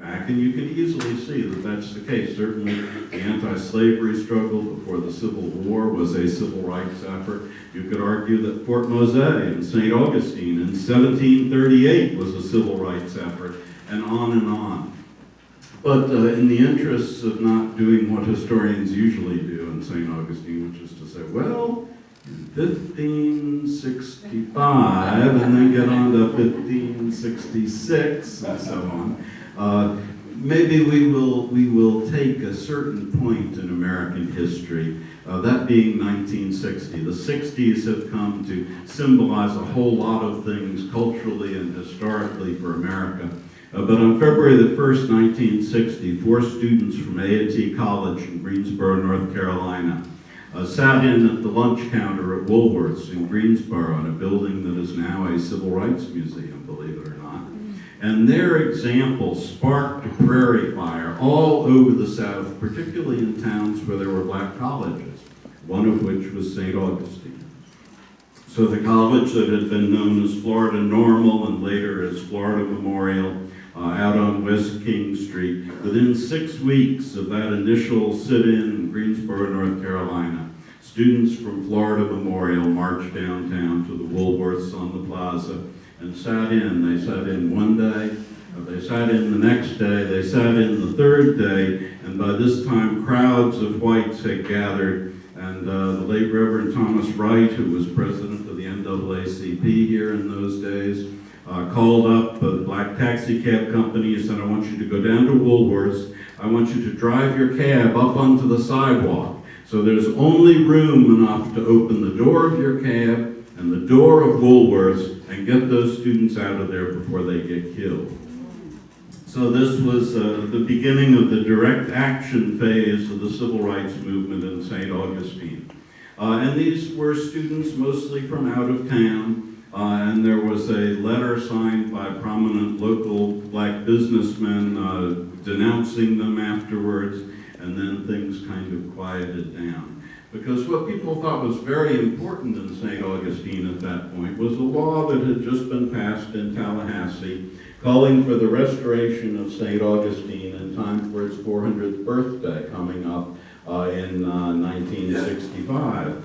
And you can easily see that that's the case. Certainly, the anti-slavery struggle before the Civil War was a civil rights effort. You could argue that Fort Mose in St. Augustine in 1738 was a civil rights effort, and on and on. But in the interests of not doing what historians usually do in St. Augustine, which is to say, well, in 1565, and then get on to 1566, and so on. Maybe we will take a certain point in American history, that being 1960. The 60s have come to symbolize a whole lot of things culturally and historically for America. But on February the 1st, 1960, 4 students from A&T College in Greensboro, North Carolina, sat in at the lunch counter at Woolworth's in Greensboro in a building that is now a civil rights museum, believe it or not. And their example sparked a prairie fire all over the South, particularly in towns where there were black colleges, one of which was St. Augustine. So the college that had been known as Florida Normal and later as Florida Memorial, out on West King Street, within 6 weeks of that initial sit-in in Greensboro, North Carolina, students from Florida Memorial marched downtown to the Woolworths on the plaza and sat in. They sat in one day, they sat in the next day, they sat in the third day, and by this time crowds of whites had gathered, and the late Reverend Thomas Wright, who was president of the NAACP here in those days, called up a black taxi cab company and said, I want you to go down to Woolworths, I want you to drive your cab up onto the sidewalk, so there's only room enough to open the door of your cab and the door of Woolworths and get those students out of there before they get killed. So this was the beginning of the direct action phase of the civil rights movement in St. Augustine. And these were students mostly from out of town, and there was a letter signed by prominent local black businessmen denouncing them afterwards, and then things kind of quieted down. Because what people thought was very important in St. Augustine at that point was a law that had just been passed in Tallahassee calling for the restoration of St. Augustine in time for its 400th birthday coming up in 1965.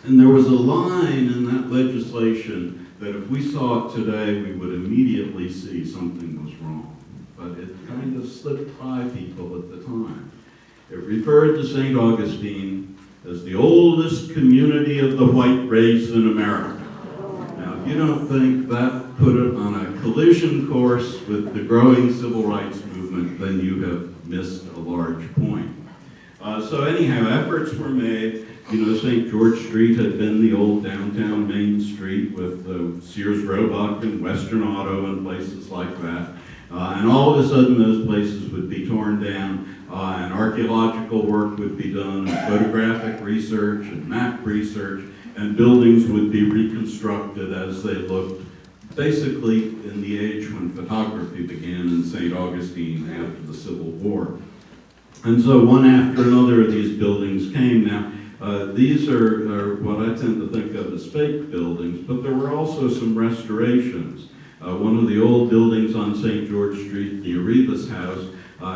And there was a line in that legislation that if we saw it today, we would immediately see something was wrong. But it kind of slipped by people at the time. It referred to St. Augustine as the oldest community of the white race in America. Now, if you don't think that put it on a collision course with the growing civil rights movement, then you have missed a large point. So anyhow, efforts were made. You know, St. George Street had been the old downtown Main Street with Sears Roebuck and Western Auto and places like that. And all of a sudden those places would be torn down and archaeological work would be done, and photographic research and map research, and buildings would be reconstructed as they looked basically in the age when photography began in St. Augustine after the Civil War. And so one after another of these buildings came. Now, these are what I tend to think of as fake buildings, but there were also some restorations. One of the old buildings on St. George Street, the Arribas House,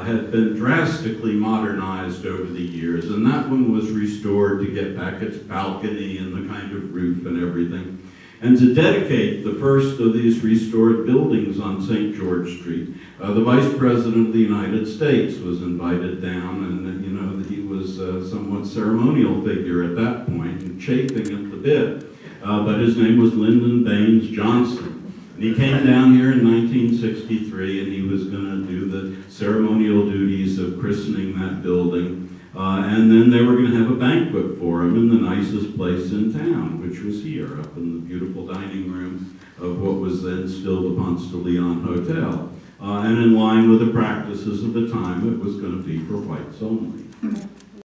had been drastically modernized over the years, and that one was restored to get back its balcony and the kind of roof and everything. And to dedicate the first of these restored buildings on St. George Street, the Vice President of the United States was invited down, and you know, he was a somewhat ceremonial figure at that point and chafing at the bit. But his name was Lyndon Baines Johnson. And he came down here in 1963, and he was going to do the ceremonial duties of christening that building. And then they were going to have a banquet for him in the nicest place in town, which was here, up in the beautiful dining room of what was then still the Ponce de Leon Hotel. And in line with the practices of the time, it was going to be for whites only.